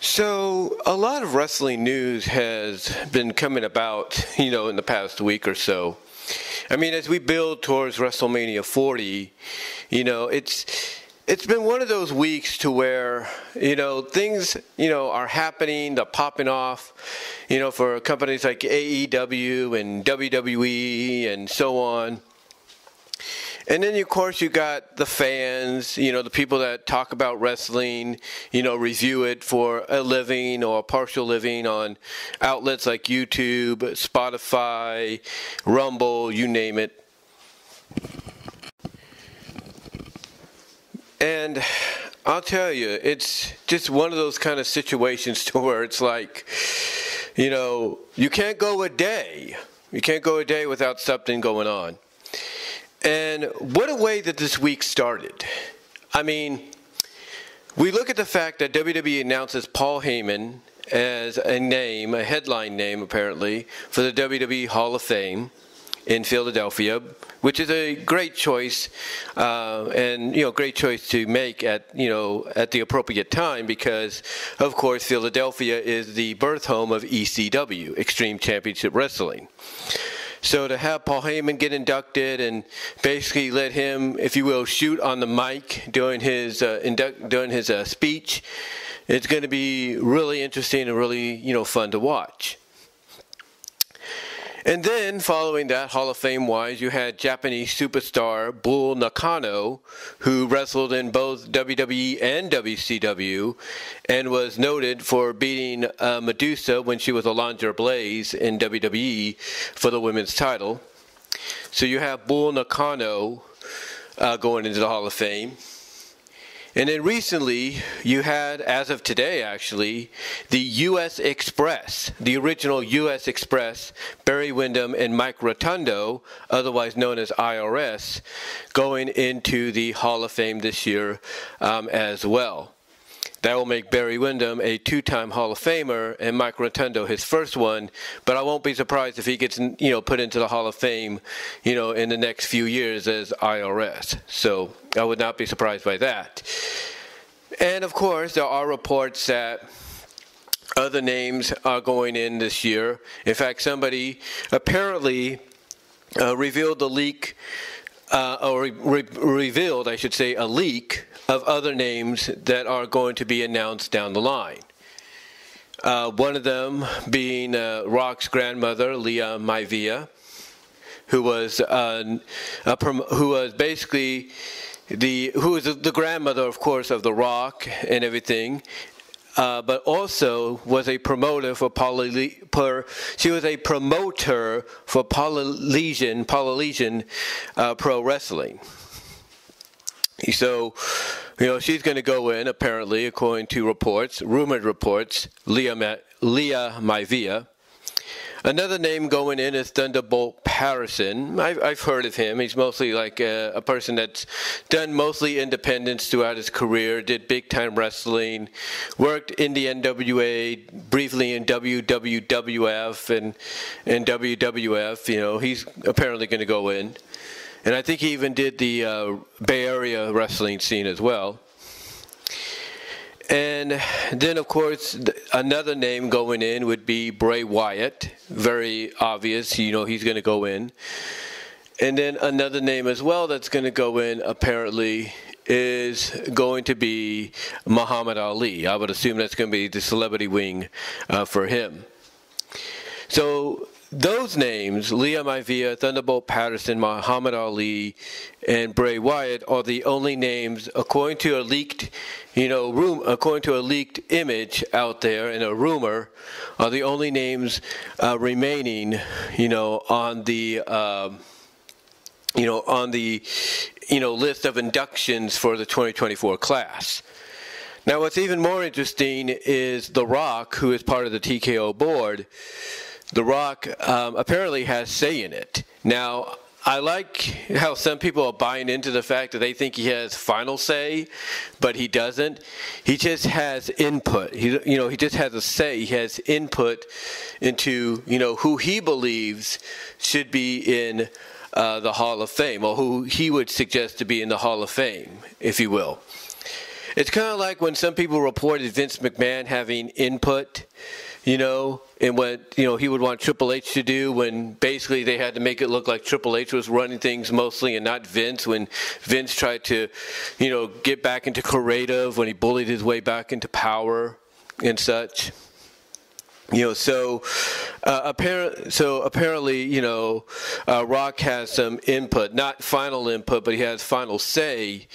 So a lot of wrestling news has been coming about, in the past week or so. I mean, as we build towards WrestleMania 40, it's been one of those weeks to where, things, are happening, they're popping off, for companies like AEW and WWE and so on. And then, of course, you got the fans, the people that talk about wrestling, review it for a living or a partial living on outlets like YouTube, Spotify, Rumble, you name it. And I'll tell you, it's just one of those kind of situations to where it's like, you can't go a day. You can't go a day without something going on. And what a way that this week started. I mean, we look at the fact that WWE announces Paul Heyman as a headline name apparently, for the WWE Hall of Fame in Philadelphia, which is a great choice, and great choice to make at the appropriate time because, of course, Philadelphia is the birth home of ECW, Extreme Championship Wrestling. So to have Paul Heyman get inducted and basically let him, if you will, shoot on the mic during his speech, it's going to be really interesting and really fun to watch. And then, following that, Hall of Fame-wise, you had Japanese superstar Bull Nakano, who wrestled in both WWE and WCW, and was noted for beating Medusa when she was Alundra Blaze in WWE for the women's title. So you have Bull Nakano going into the Hall of Fame. And then recently, you had, as of today actually, the U.S. Express, the original U.S. Express, Barry Windham and Mike Rotundo, otherwise known as IRS, going into the Hall of Fame this year as well. That will make Barry Windham a two-time Hall of Famer and Mike Rotundo his first one, but I won't be surprised if he gets put into the Hall of Fame in the next few years as IRS. So I would not be surprised by that. And of course, there are reports that other names are going in this year. In fact, somebody apparently revealed a leak of other names that are going to be announced down the line. One of them being Rock's grandmother, Leah Maivia, who was basically the grandmother, of course, of The Rock and everything. But also was a promoter for Polynesian Pro Wrestling. So, she's going to go in, apparently, according to rumored reports, Leah Maivia. Another name going in is Thunderbolt Patterson. I've heard of him. He's mostly like a person that's done mostly independents throughout his career, did big-time wrestling, worked in the NWA, briefly in WWF and WWF. He's apparently going to go in. And I think he even did the Bay Area wrestling scene as well. And then, of course, another name going in would be Bray Wyatt. Very obvious, he's going to go in. And then another name as well that's going to go in, apparently, is going to be Muhammad Ali. I would assume that's going to be the celebrity wing for him. So those names, Leah Maivia, Thunderbolt Patterson, Muhammad Ali, and Bray Wyatt, are the only names, according to a leaked, image out there and a rumor, are the only names remaining, on the list of inductions for the 2024 class. Now, what's even more interesting is The Rock, who is part of the TKO board. The Rock apparently has say in it. Now, I like how some people are buying into the fact that they think he has final say, but he doesn't. He just has input. He just has a say. He has input into, who he believes should be in the Hall of Fame, or who he would suggest to be in the Hall of Fame, if you will. It's kind of like when some people reported Vince McMahon having input, in what, he would want Triple H to do, when basically they had to make it look like Triple H was running things mostly and not Vince, when Vince tried to, get back into creative, when he bullied his way back into power and such. Apparently, Rock has some input, not final input, but he has final say,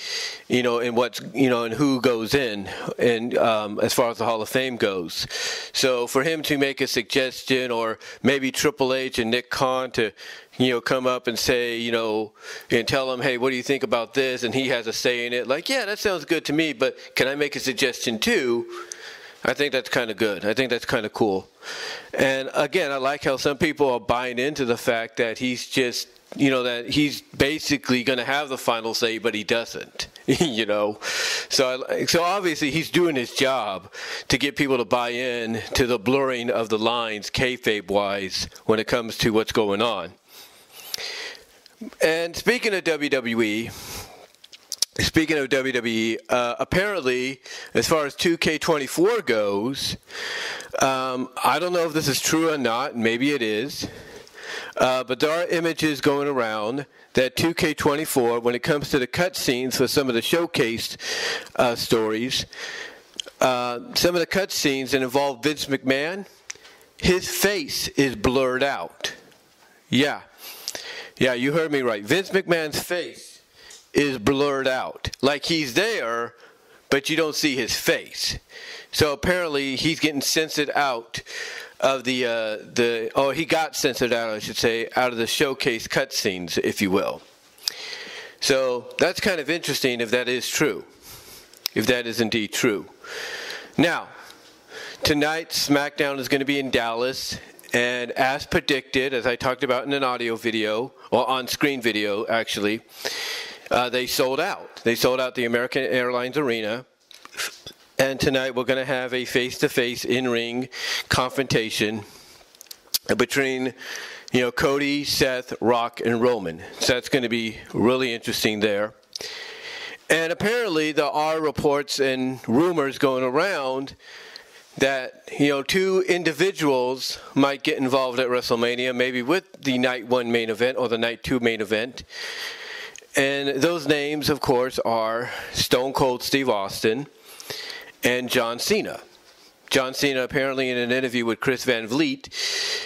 in what's, and who goes in, and as far as the Hall of Fame goes. So for him to make a suggestion, or maybe Triple H and Nick Khan to, come up and say, and tell him, hey, what do you think about this? And he has a say in it. Like, yeah, that sounds good to me, but can I make a suggestion too? I think that's kind of good. I think that's kind of cool. And again, I like how some people are buying into the fact that he's just, that he's basically going to have the final say, but he doesn't, So obviously he's doing his job to get people to buy in to the blurring of the lines, kayfabe-wise, when it comes to what's going on. And speaking of WWE, apparently, as far as 2K24 goes, I don't know if this is true or not. Maybe it is. But there are images going around that 2K24, when it comes to the cutscenes for some of the showcased stories, some of the cutscenes that involve Vince McMahon, his face is blurred out. Yeah, you heard me right. Vince McMahon's face is blurred out. Like he's there, but you don't see his face. So apparently he's getting censored out of he got censored out, I should say, out of the showcase cutscenes, if you will. So that's kind of interesting if that is true. If that is indeed true. Now, tonight SmackDown is going to be in Dallas. And as predicted, as I talked about in an audio video, or on-screen video, actually, they sold out. They sold out the American Airlines Arena. And tonight we're going to have a face-to-face in-ring confrontation between, Cody, Seth, Rock, and Roman. So that's going to be really interesting there. And apparently there are reports and rumors going around that, two individuals might get involved at WrestleMania, maybe with the Night 1 main event or the Night 2 main event. And those names, of course, are Stone Cold Steve Austin and John Cena. John Cena, apparently in an interview with Chris Van Vliet,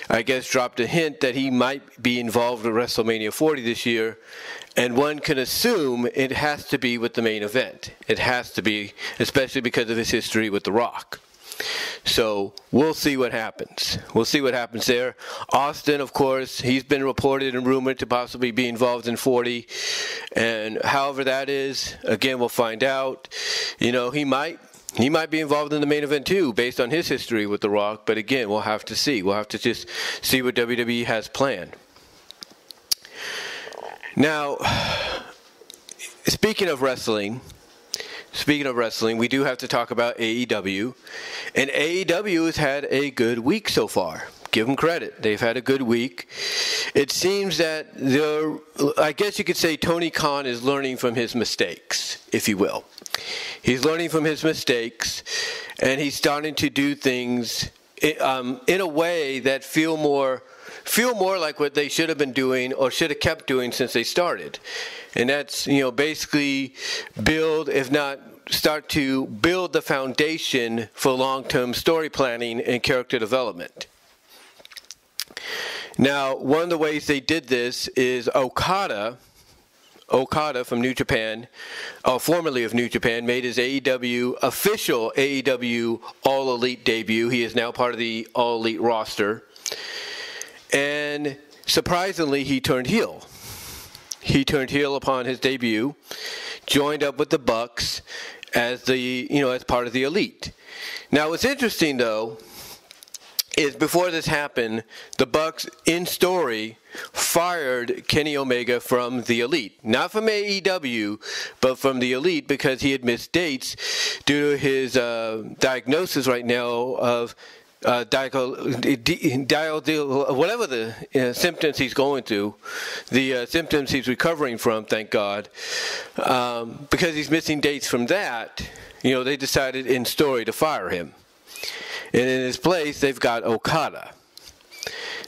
I guess dropped a hint that he might be involved with WrestleMania 40 this year. And one can assume it has to be with the main event. It has to be, especially because of his history with The Rock. So we'll see what happens. We'll see what happens there. Austin, of course, he's been reported and rumored to possibly be involved in 40. And however that is, again, we'll find out. He might be involved in the main event too, based on his history with The Rock. But again, we'll have to see. We'll have to just see what WWE has planned. Now, speaking of wrestling, we do have to talk about AEW. And AEW has had a good week so far. Give them credit. They've had a good week. It seems that I guess you could say Tony Khan is learning from his mistakes, if you will. He's learning from his mistakes, and he's starting to do things in a way that feel more like what they should have been doing or should have kept doing since they started. And that's, basically start to build the foundation for long-term story planning and character development. Now, one of the ways they did this is Okada from New Japan, formerly of New Japan, made his official AEW All Elite debut. He is now part of the All Elite roster. And surprisingly, he turned heel. He turned heel upon his debut, joined up with the Bucks as as part of the Elite. Now, what's interesting though is before this happened, the Bucks in story fired Kenny Omega from the Elite, not from AEW, but from the Elite because he had missed dates due to his diagnosis right now of whatever the symptoms he's going through, the symptoms he's recovering from, thank God, because he's missing dates from that. they decided in story to fire him. And in his place, they've got Okada.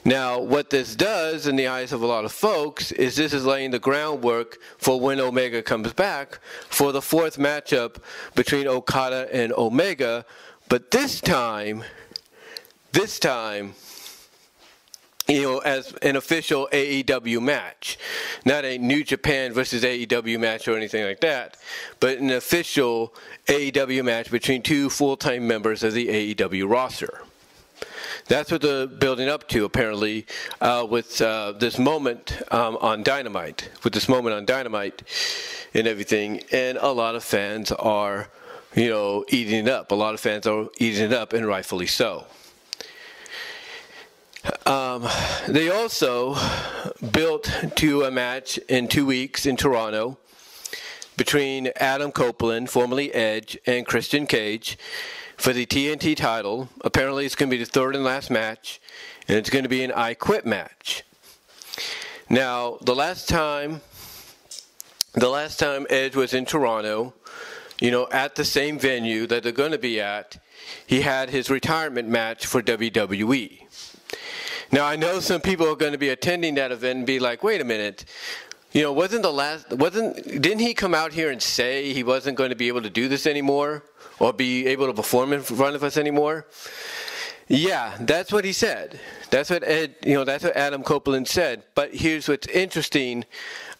Now, what this does in the eyes of a lot of folks is this is laying the groundwork for when Omega comes back for the fourth matchup between Okada and Omega. But this time, as an official AEW match. Not a New Japan versus AEW match or anything like that, but an official AEW match between two full-time members of the AEW roster. That's what they're building up to, apparently, with this moment on Dynamite. With this moment on Dynamite and everything. And a lot of fans are, eating it up. A lot of fans are eating it up, and rightfully so. They also built to a match in 2 weeks in Toronto between Adam Copeland, formerly Edge, and Christian Cage for the TNT title. Apparently it's going to be the third and last match, and it's going to be an I Quit match. Now, the last time Edge was in Toronto, at the same venue that they're going to be at, he had his retirement match for WWE. Now, I know some people are going to be attending that event and be like, wait a minute, didn't he come out here and say he wasn't going to be able to do this anymore or be able to perform in front of us anymore? Yeah, that's what he said. That's what that's what Adam Copeland said. But here's what's interesting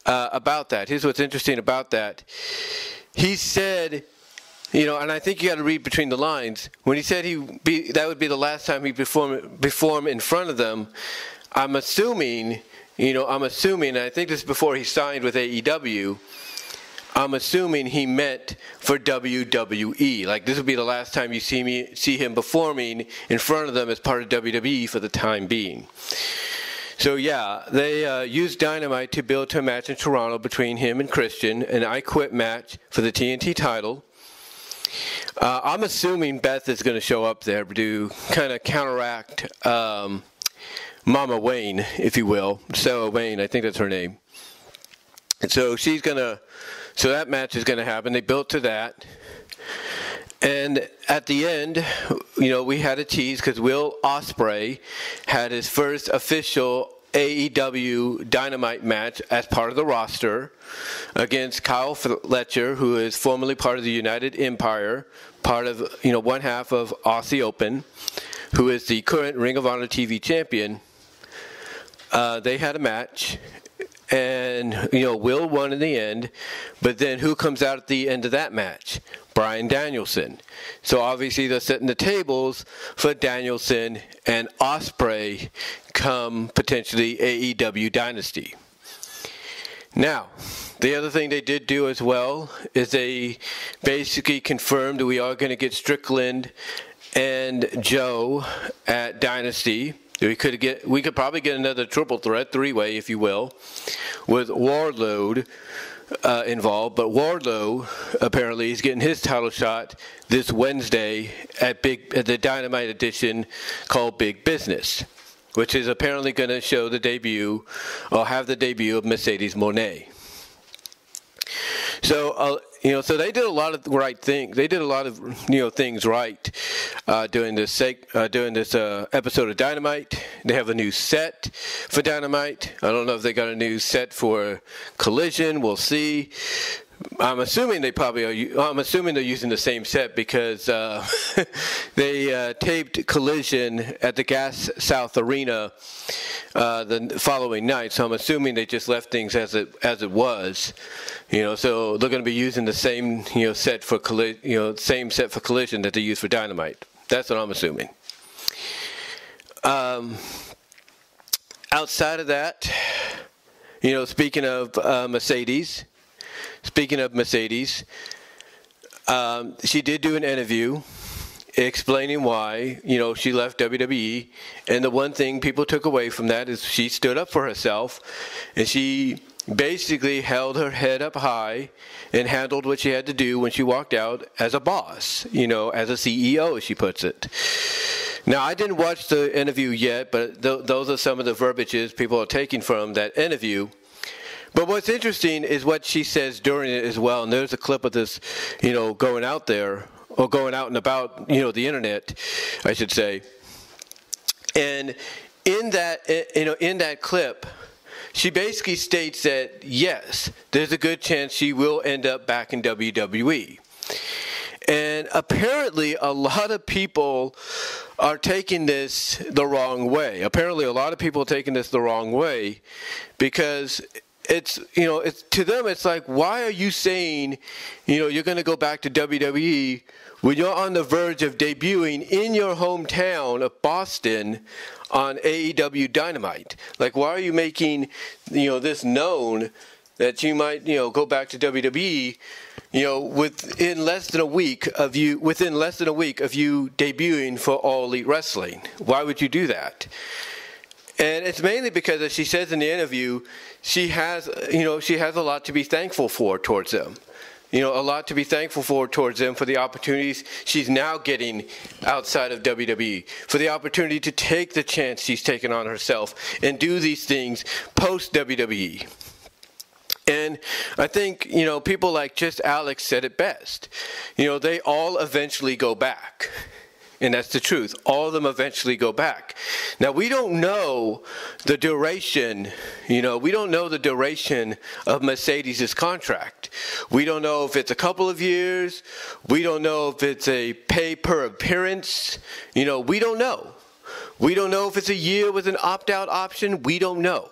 about that. He said, and I think you got to read between the lines. When he said that would be the last time he perform in front of them, I'm assuming, and I think this is before he signed with AEW, I'm assuming he meant for WWE. Like, this would be the last time you see him performing in front of them as part of WWE for the time being. So, yeah, they used Dynamite to build to a match in Toronto between him and Christian, an I Quit match for the TNT title. I'm assuming Beth is going to show up there to kind of counteract Mama Wayne, if you will. Sarah Wayne, I think that's her name. And so so that match is going to happen. They built to that. And at the end, we had a tease because Will Ospreay had his first official AEW Dynamite match as part of the roster against Kyle Fletcher, who is formerly part of the United Empire, part of, one half of Aussie Open, who is the current Ring of Honor TV champion. They had a match, and, Will won in the end, but then who comes out at the end of that match? Bryan Danielson. So obviously they're setting the tables for Danielson and Ospreay come potentially AEW Dynasty. Now, the other thing they did do as well is they basically confirmed we are going to get Strickland and Joe at Dynasty. We could probably get another triple threat, three-way, if you will, with Wardlow involved. But Wardlow apparently is getting his title shot this Wednesday at the Dynamite edition called Big Business, which is apparently going to show the debut or have the debut of Mercedes Moné. So, so they did a lot of right things. They did a lot of, things right during this episode of Dynamite. They have a new set for Dynamite. I don't know if they got a new set for Collision. We'll see. I'm assuming they probably are. I'm assuming they're using the same set because they taped Collision at the Gas South Arena the following night. So I'm assuming they just left things as it was. So they're going to be using the same set for same set for Collision that they use for Dynamite. That's what I'm assuming. Outside of that, speaking of Mercedes. She did do an interview explaining why, she left WWE. And the one thing people took away from that is she stood up for herself. And she basically held her head up high and handled what she had to do when she walked out as a boss, as a CEO, as she puts it. Now, I didn't watch the interview yet, but those are some of the verbiages people are taking from that interview. But what's interesting is what she says during it as well. And there's a clip of this, going out there, or going out and about, the internet, I should say. And in that clip, she basically states that, yes, there's a good chance she will end up back in WWE. And apparently a lot of people are taking this the wrong way. Apparently a lot of people are taking this the wrong way because it's to them it's like, why are you saying, you're going to go back to WWE when you're on the verge of debuting in your hometown of Boston on AEW Dynamite? Like, why are you making, this known that you might, go back to WWE, within less than a week of you debuting for All Elite Wrestling? Why would you do that? And it's mainly because, as she says in the interview, she has a lot to be thankful for towards them. A lot to be thankful for towards them for the opportunities she's now getting outside of WWE, for the opportunity to take the chance she's taken on herself and do these things post WWE. And I think, people like just Alex said it best. They all eventually go back. And that's the truth. All of them eventually go back. Now, we don't know the duration, of Mercedes' contract. We don't know if it's a couple of years. We don't know if it's a pay per appearance. We don't know. We don't know if it's a year with an opt-out option. We don't know.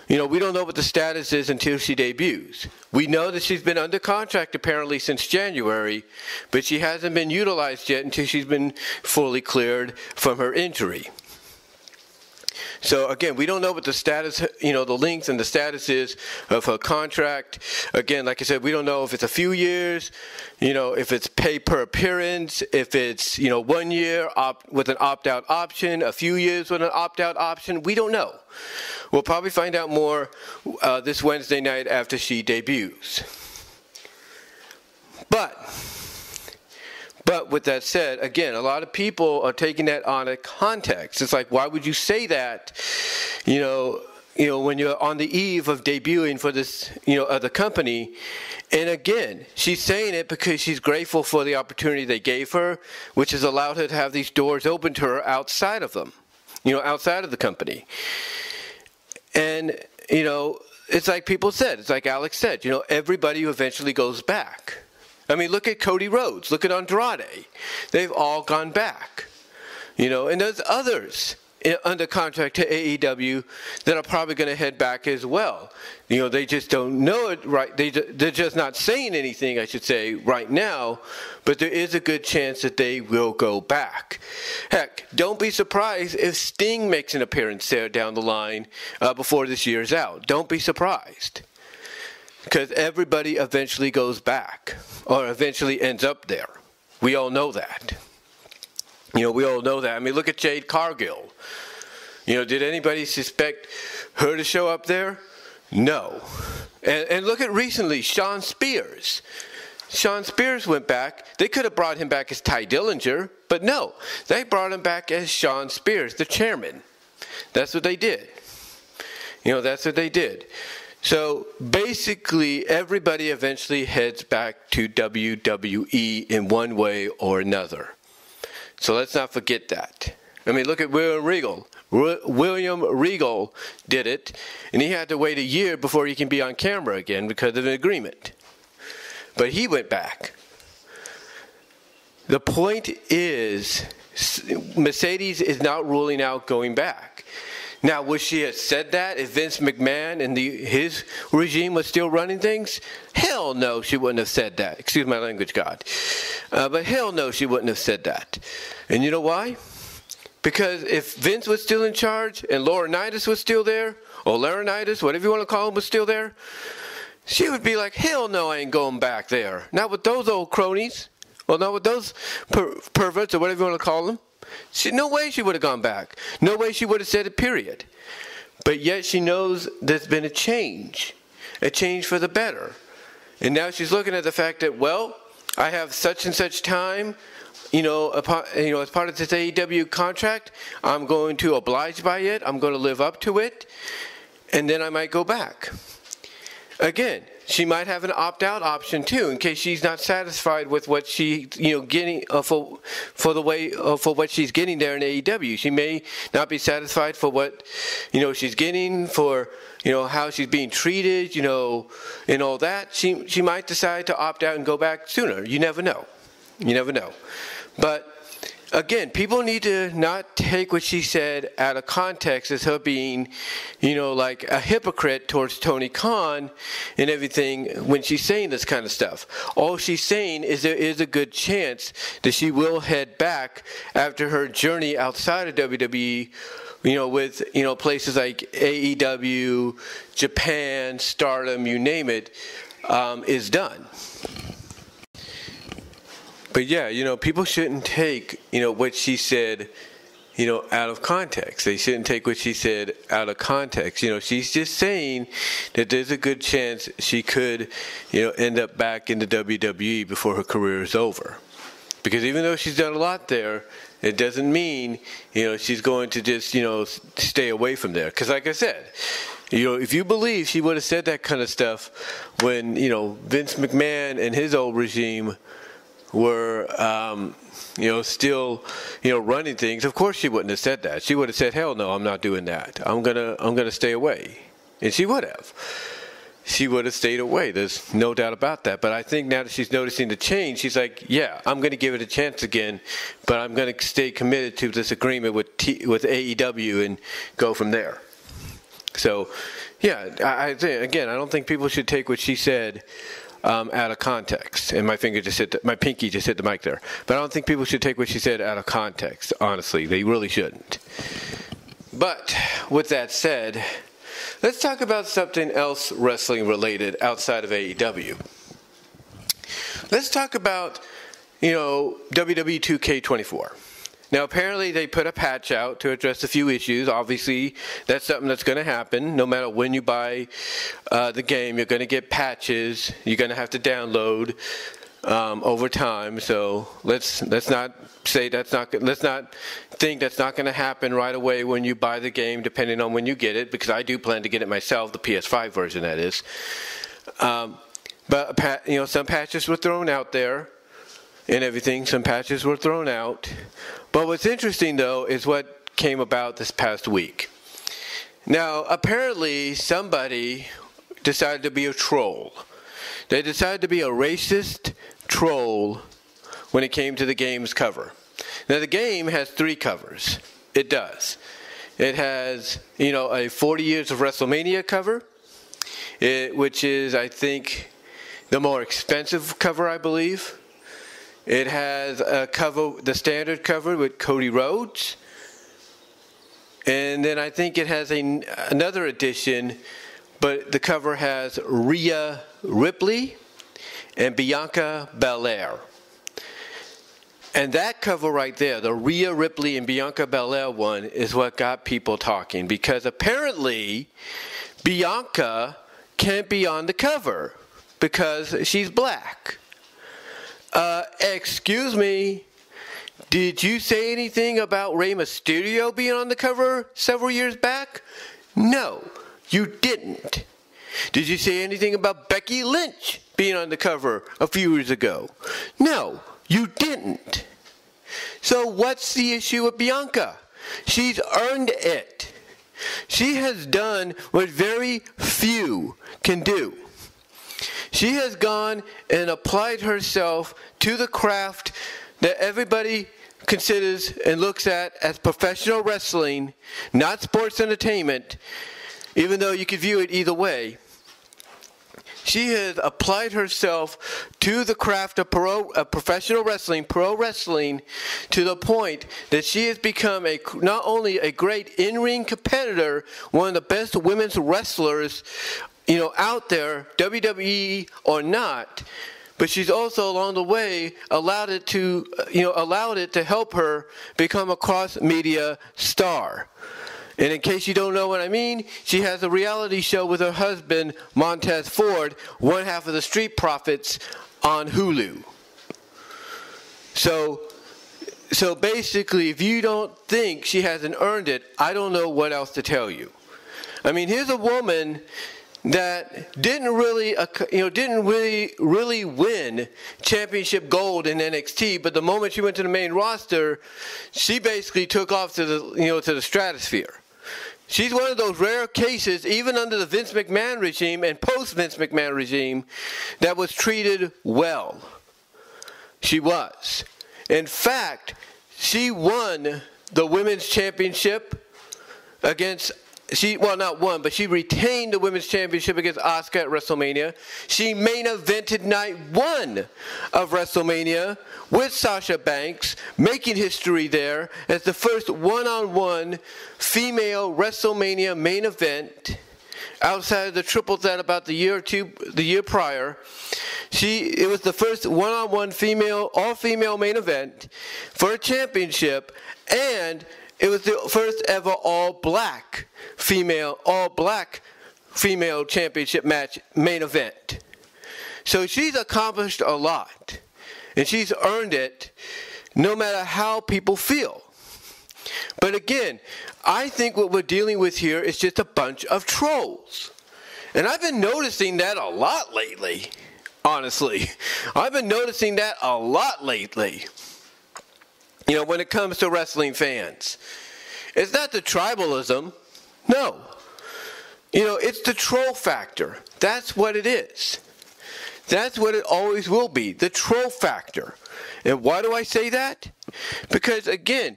We don't know what the status is until she debuts. We know that she's been under contract apparently since January, but she hasn't been utilized yet until she's been fully cleared from her injury. So again, we don't know what the status, the length and the status is of her contract. Again, like I said, we don't know if it's a few years, if it's pay per appearance, if it's, 1 year with an opt-out option, a few years with an opt-out option. We don't know. We'll probably find out more this Wednesday night after she debuts. But with that said, again, a lot of people are taking that on a context. It's like, why would you say that, when you're on the eve of debuting for this, other company? And again, she's saying it because she's grateful for the opportunity they gave her, which has allowed her to have these doors open to her outside of them, outside of the company. And, it's like people said, it's like Alex said, everybody eventually goes back. I mean, look at Cody Rhodes, look at Andrade. They've all gone back. And there's others under contract to AEW that are probably going to head back as well. They just don't know it right. They're just not saying anything, I should say, right now, but there is a good chance that they will go back. Heck, don't be surprised if Sting makes an appearance there down the line before this year's out. Don't be surprised. Because everybody eventually goes back, or eventually ends up there. We all know that. We all know that. I mean, look at Jade Cargill. Did anybody suspect her to show up there? No. And look at recently, Sean Spears. Sean Spears went back. They could have brought him back as Ty Dillinger, but no. They brought him back as Sean Spears, the chairman. That's what they did. That's what they did. So basically, everybody eventually heads back to WWE in one way or another. So let's not forget that. I mean, look at William Regal. William Regal did it, and he had to wait a year before he can be on camera again because of an agreement. But he went back. The point is, Mercedes is not ruling out going back. Now, would she have said that if Vince McMahon and his regime was still running things? Hell no, she wouldn't have said that. Excuse my language, God. But hell no, she wouldn't have said that. And you know why? Because if Vince was still in charge and Laurinaitis was still there, or Laurinaitis, whatever you want to call him, was still there, she would be like, hell no, I ain't going back there. Not with those old cronies. Well, not with those perverts or whatever you want to call them. No way she would have gone back. No way she would have said it, period. But yet she knows there's been a change for the better. And now she's looking at the fact that, well, I have such and such time, as part of this AEW contract, I'm going to oblige by it. I'm going to live up to it. And then I might go back. Again, she might have an opt-out option too, in case she's not satisfied with what she, getting for what she's getting there in AEW. She may not be satisfied for what, she's getting, for how she's being treated, and all that. She might decide to opt out and go back sooner. You never know. But again, people need to not take what she said out of context as her being, like a hypocrite towards Tony Khan and everything when she's saying this kind of stuff. All she's saying is there is a good chance that she will head back after her journey outside of WWE, with, places like AEW, Japan, Stardom, you name it, is done. But yeah, people shouldn't take, what she said, out of context. They shouldn't take what she said out of context. She's just saying that there's a good chance she could, end up back in the WWE before her career is over. Because even though she's done a lot there, it doesn't mean, she's going to just, stay away from there. Because like I said, if you believe she would have said that kind of stuff when, Vince McMahon and his old regime were, still, running things, of course she wouldn't have said that. She would have said, hell no, I'm not doing that. I'm gonna stay away. And she would have. She would have stayed away. There's no doubt about that. But I think now that she's noticing the change, she's like, yeah, I'm going to give it a chance again, but I'm going to stay committed to this agreement with AEW and go from there. So, yeah, I don't think people should take what she said out of context. And my pinky just hit the mic there. But I don't think people should take what she said out of context, honestly. They really shouldn't. But with that said, let's talk about something else wrestling related outside of AEW. Let's talk about, WWE 2K24. Now, apparently they put a patch out to address a few issues. Obviously, that's something that's going to happen. No matter when you buy the game, you're going to get patches. You're going to have to download over time. So let's not say that's not. Let's not think that's not going to happen right away when you buy the game, depending on when you get it. Because I do plan to get it myself, the PS5 version, that is. But some patches were thrown out there. And everything, some patches were thrown out. But what's interesting, though, is what came about this past week. Now, apparently, somebody decided to be a troll. They decided to be a racist troll when it came to the game's cover. Now, the game has 3 covers. It does. It has, a 40 years of WrestleMania cover, which is, I think, the more expensive cover, I believe. It has a cover, the standard cover with Cody Rhodes. And then I think it has another edition, but the cover has Rhea Ripley and Bianca Bel-Air. And that cover right there, the Rhea Ripley and Bianca Belair one, is what got people talking. Because apparently, Bianca can't be on the cover because she's black. Excuse me, did you say anything about Rey Mysterio being on the cover several years back? No, you didn't. Did you say anything about Becky Lynch being on the cover a few years ago? No, you didn't. So what's the issue with Bianca? She's earned it. She has done what very few can do. She has gone and applied herself to the craft that everybody considers and looks at as professional wrestling, not sports entertainment, even though you could view it either way. She has applied herself to the craft of professional wrestling, pro wrestling, to the point that she has become not only a great in-ring competitor, one of the best women's wrestlers out there, WWE or not, but she's also along the way allowed it to help her become a cross-media star. And in case you don't know what I mean, she has a reality show with her husband, Montez Ford, one half of the Street Profits, on Hulu. So basically, if you don't think she hasn't earned it, I don't know what else to tell you. I mean, here's a woman that didn't really win championship gold in NXT, but the moment she went to the main roster, she basically took off to the stratosphere. She's one of those rare cases, even under the Vince McMahon regime and post-Vince McMahon regime, that was treated well. She was. In fact, she won the women's championship against, not won, but she retained the women's championship against Asuka at WrestleMania. She main evented night 1 of WrestleMania with Sasha Banks, making history there as the first one-on-one female WrestleMania main event outside of the triple threat about the year prior. It was the first one-on-one all-female main event for a championship, and it was the first ever all-black female championship match main event. So she's accomplished a lot, and she's earned it no matter how people feel. But again, I think what we're dealing with here is just a bunch of trolls. And I've been noticing that a lot lately, honestly. I've been noticing that a lot lately. When it comes to wrestling fans. It's not the tribalism. No. It's the troll factor. That's what it is. That's what it always will be. The troll factor. And why do I say that? Because, again,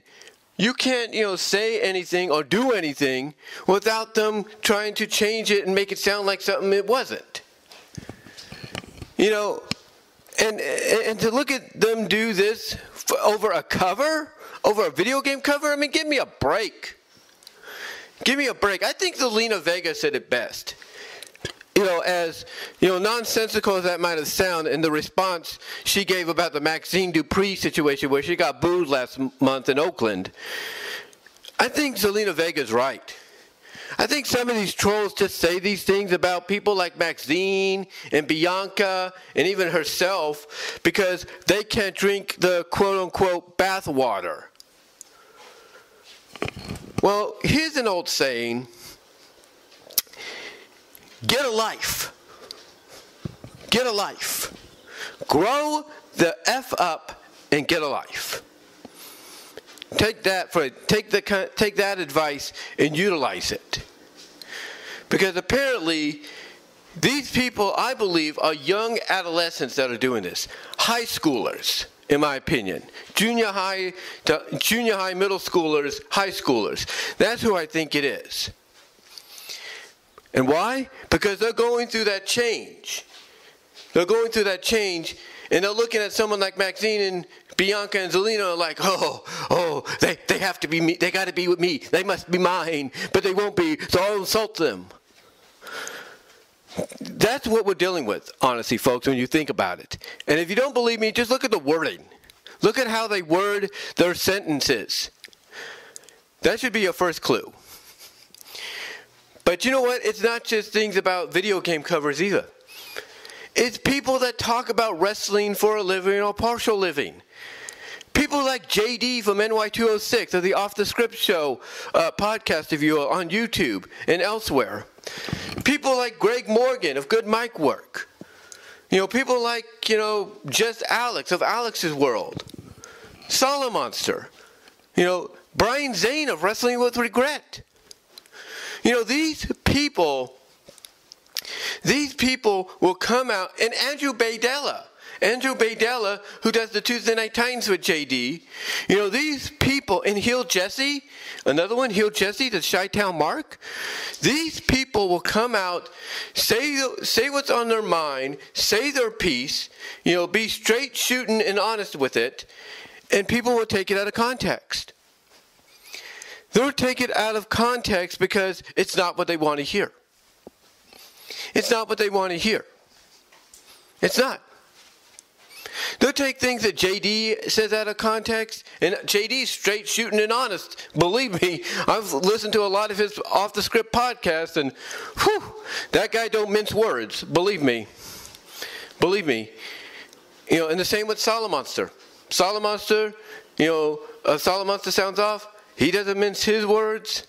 you can't, say anything or do anything without them trying to change it and make it sound like something it wasn't. And to look at them do this over a cover, over a video game cover, I mean, give me a break. Give me a break. I think Zelina Vega said it best. As nonsensical as that might have sounded in the response she gave about the Maxine Dupree situation where she got booed last month in Oakland. I think Zelina Vega's right. I think some of these trolls just say these things about people like Maxine and Bianca and even herself because they can't drink the quote-unquote bath water. Well, here's an old saying. Get a life. Get a life. Grow the F up and get a life. Take that advice and utilize it. Because apparently these people, I believe, are young adolescents that are doing this. High schoolers, in my opinion. Junior high, middle schoolers, high schoolers. That's who I think it is. And why? Because they're going through that change. They're going through that change, and they're looking at someone like Maxine and Bianca and Zelina like, they have to be me. They got to be with me. They must be mine, but they won't be, so I'll insult them. That's what we're dealing with, honestly, folks, when you think about it. And if you don't believe me, just look at the wording. Look at how they word their sentences. That should be your first clue. But you know what? It's not just things about video game covers either. It's people that talk about wrestling for a living or partial living. People like JD from NY206 of the Off the Script Show podcast review on YouTube and elsewhere. People like Greg Morgan of Good Mic Work. People like, Just Alex of Alex's World. Solomonster. Brian Zane of Wrestling with Regret. These people will come out, and Andrew Baydella, who does the Tuesday Night Titans with JD, these people, and Heel Jesse, another one, Heel Jesse, the Chi-Town Mark, these people will come out, say what's on their mind, say their piece, be straight shooting and honest with it, and people will take it out of context. They'll take it out of context because it's not what they want to hear. It's not what they want to hear. It's not. They'll take things that JD says out of context, and JD's straight shooting and honest. Believe me, I've listened to a lot of his off-the-script podcasts, and that guy don't mince words. Believe me. And the same with Solomonster. Solomonster sounds off. He doesn't mince his words.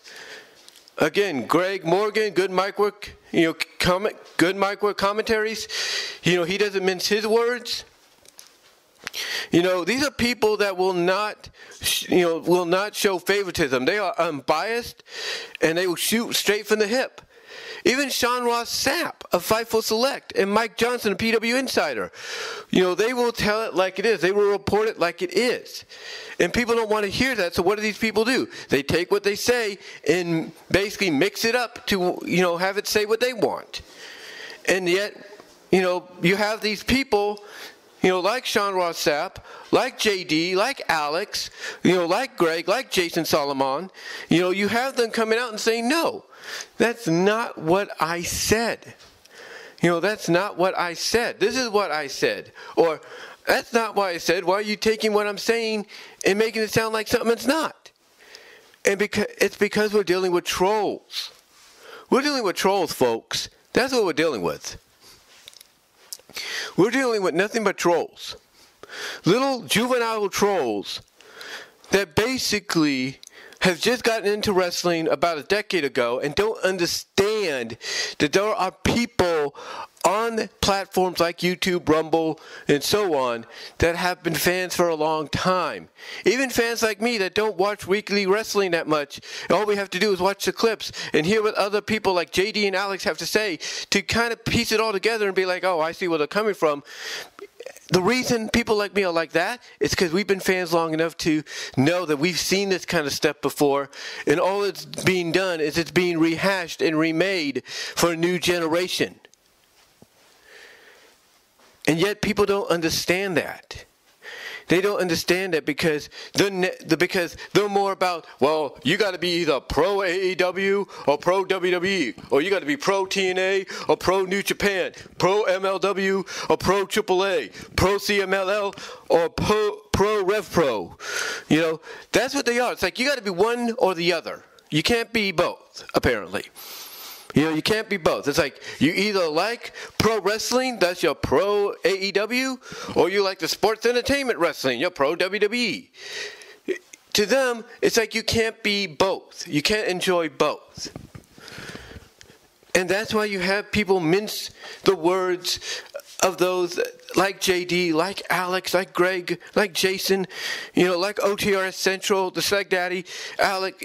Again, Greg Morgan, Good Mic Work, good micro commentaries. He doesn't mince his words. These are people that will not show favoritism. They are unbiased, and they will shoot straight from the hip. Even Sean Ross Sapp of Fightful Select and Mike Johnson of PW Insider, they will tell it like it is. They will report it like it is. And people don't want to hear that, so what do these people do? They take what they say and basically mix it up to, have it say what they want. And yet, you have these people, like Sean Ross Sapp, like JD, like Alex, like Greg, like Jason Solomon, you have them coming out and saying, no, that's not what I said. That's not what I said. This is what I said. Or, that's not what I said. Why are you taking what I'm saying and making it sound like something it's not? And it's because we're dealing with trolls. We're dealing with trolls, folks. That's what we're dealing with. We're dealing with nothing but trolls. Little juvenile trolls that basically have just gotten into wrestling about a decade ago and don't understand that there are people on platforms like YouTube, Rumble, and so on that have been fans for a long time. Even fans like me that don't watch weekly wrestling that much, all we have to do is watch the clips and hear what other people like JD and Alex have to say to kind of piece it all together and be like, oh, I see where they're coming from. The reason people like me are like that is because we've been fans long enough to know that we've seen this kind of stuff before, and all that's being done is it's being rehashed and remade for a new generation. And yet people don't understand that. They don't understand that because they're more about, well, you got to be either pro AEW or pro WWE, or you got to be pro TNA or pro New Japan, pro MLW or pro AAA, pro CMLL or pro Rev Pro. That's what they are. It's like you got to be one or the other. You can't be both, apparently. You can't be both. It's like you either like pro wrestling, that's your pro AEW, or you like the sports entertainment wrestling, you're pro WWE. To them, it's like you can't be both. You can't enjoy both. And that's why you have people mince the words of those like JD, like Alex, like Greg, like Jason, like OTRS Central, the Seg Daddy, Alec,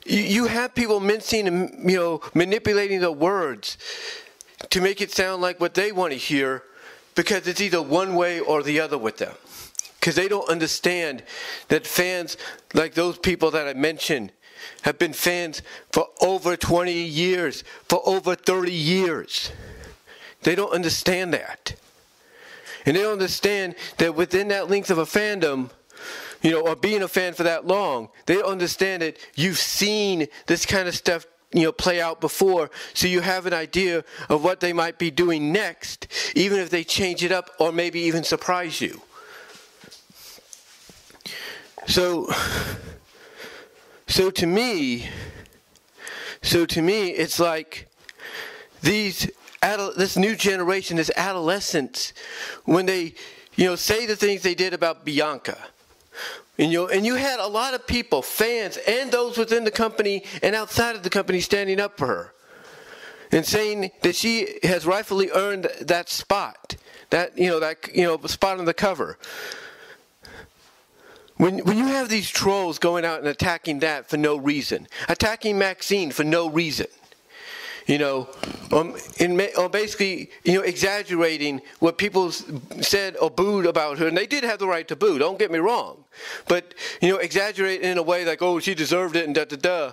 you have people mincing and, manipulating the words to make it sound like what they want to hear because it's either one way or the other with them. Because they don't understand that fans like those people that I mentioned have been fans for over 20 years, for over 30 years. They don't understand that. And they don't understand that within that length of a fandom, or being a fan for that long, they don't understand that you've seen this kind of stuff, play out before, so you have an idea of what they might be doing next, even if they change it up or maybe even surprise you. So to me, it's like this new generation, this adolescence, when they, say the things they did about Bianca. And you had a lot of people, fans, and those within the company and outside of the company standing up for her and saying that she has rightfully earned that spot, that spot on the cover. When you have these trolls going out and attacking that for no reason, attacking Maxine for no reason, basically, exaggerating what people said or booed about her, and they did have the right to boo, don't get me wrong, but, exaggerate in a way like, oh, she deserved it and da-da-da.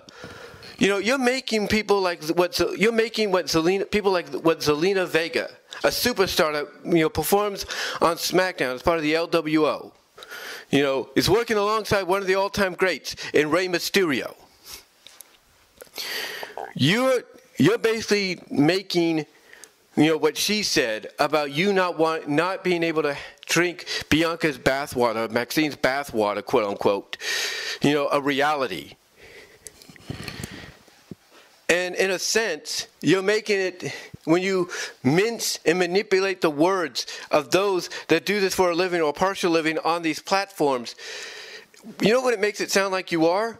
You're making people like what Zelina Vega, a superstar that, performs on SmackDown as part of the LWO, is working alongside one of the all-time greats in Rey Mysterio. You're basically making, what she said about you not being able to drink Bianca's bathwater, Maxine's bathwater, quote unquote, a reality. And in a sense, you're making it, when you mince and manipulate the words of those that do this for a living or partial living on these platforms, you know what it makes it sound like you are?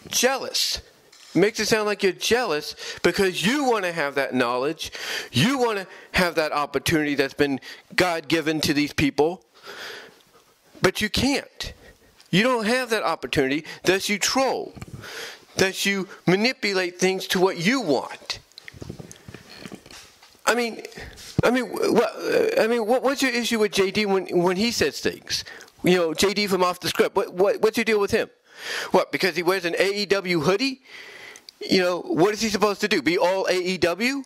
Jealous. makes it sound like you're jealous because you want to have that knowledge. You want to have that opportunity that's been God-given to these people. But you can't. You don't have that opportunity. Thus you troll. Thus you manipulate things to what you want. What's your issue with JD when he says things? You know, JD from Off the Script. What's your deal with him? What, because he wears an AEW hoodie? You know, what is he supposed to do? Be all AEW?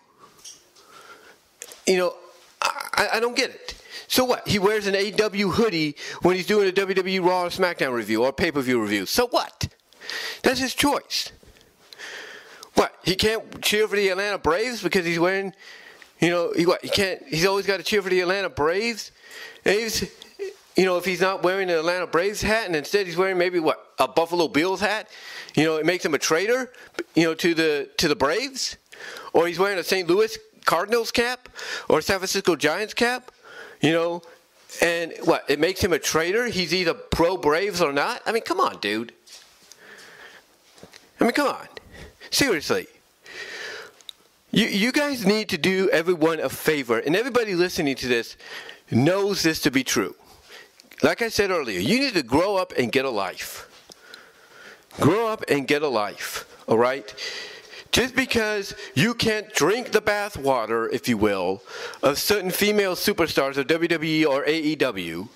You know, I don't get it. So what? He wears an AEW hoodie when he's doing a WWE Raw or SmackDown review or pay-per-view review. So what? That's his choice. What? He can't cheer for the Atlanta Braves because he's wearing, you know, he can't. He's always got to cheer for the Atlanta Braves. And he's, you know, if he's not wearing an Atlanta Braves hat and instead he's wearing maybe what, a Buffalo Bills hat, you know, it makes him a traitor, you know, to the Braves. Or he's wearing a St. Louis Cardinals cap or a San Francisco Giants cap, you know, and what, it makes him a traitor? He's either pro Braves or not? I mean, come on, dude. I mean, come on. Seriously. You guys need to do everyone a favor, and everybody listening to this knows this to be true. Like I said earlier, you need to grow up and get a life. Grow up and get a life, all right? Just because you can't drink the bath water, if you will, of certain female superstars of WWE or AEW,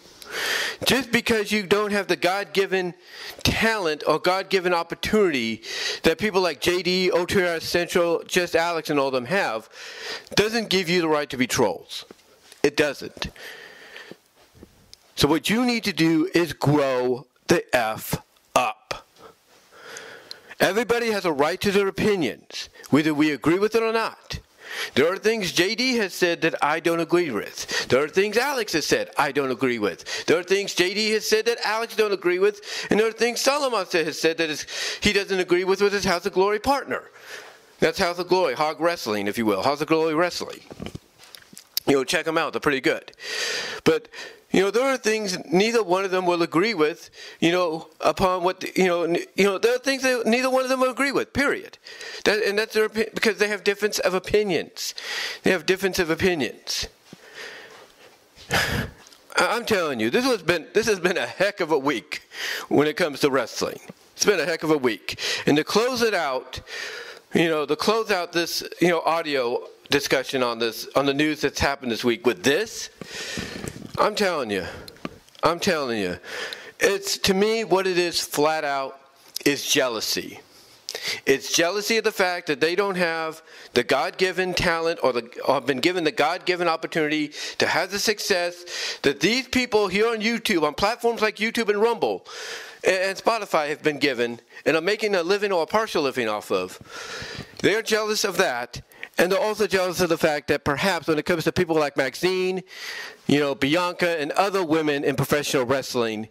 just because you don't have the God-given talent or God-given opportunity that people like JD, OTR Central, Just Alex, and all them have, doesn't give you the right to be trolls. It doesn't. So what you need to do is grow the F up. Everybody has a right to their opinions, whether we agree with it or not. There are things JD has said that I don't agree with. There are things Alex has said I don't agree with. There are things JD has said that Alex don't agree with. And there are things Solomon has said that he doesn't agree with his House of Glory partner. That's House of Glory, Hog Wrestling, if you will. House of Glory Wrestling. You know, check them out. They're pretty good. But, you know, there are things neither one of them will agree with, you know, upon what, there are things that neither one of them will agree with, period. And that's their opinion, because they have difference of opinions. They have difference of opinions. I'm telling you, this has been a heck of a week when it comes to wrestling. It's been a heck of a week. And to close it out, this, you know, audio discussion on the news that's happened this week with this, I'm telling you, it's, to me, what it is flat out is jealousy. It's jealousy of the fact that they don't have the God-given talent or have been given the God-given opportunity to have the success that these people here on YouTube, on platforms like YouTube and Rumble and Spotify have been given and are making a living or a partial living off of. They're jealous of that. And they're also jealous of the fact that perhaps when it comes to people like Maxine, you know, Bianca, and other women in professional wrestling,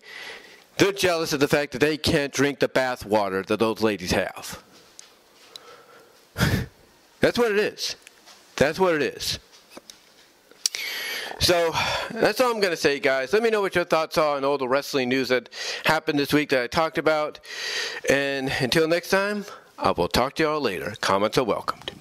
they're jealous of the fact that they can't drink the bath water that those ladies have. That's what it is. That's what it is. So that's all I'm going to say, guys. Let me know what your thoughts are on all the wrestling news that happened this week that I talked about. And until next time, I will talk to y'all later. Comments are welcomed.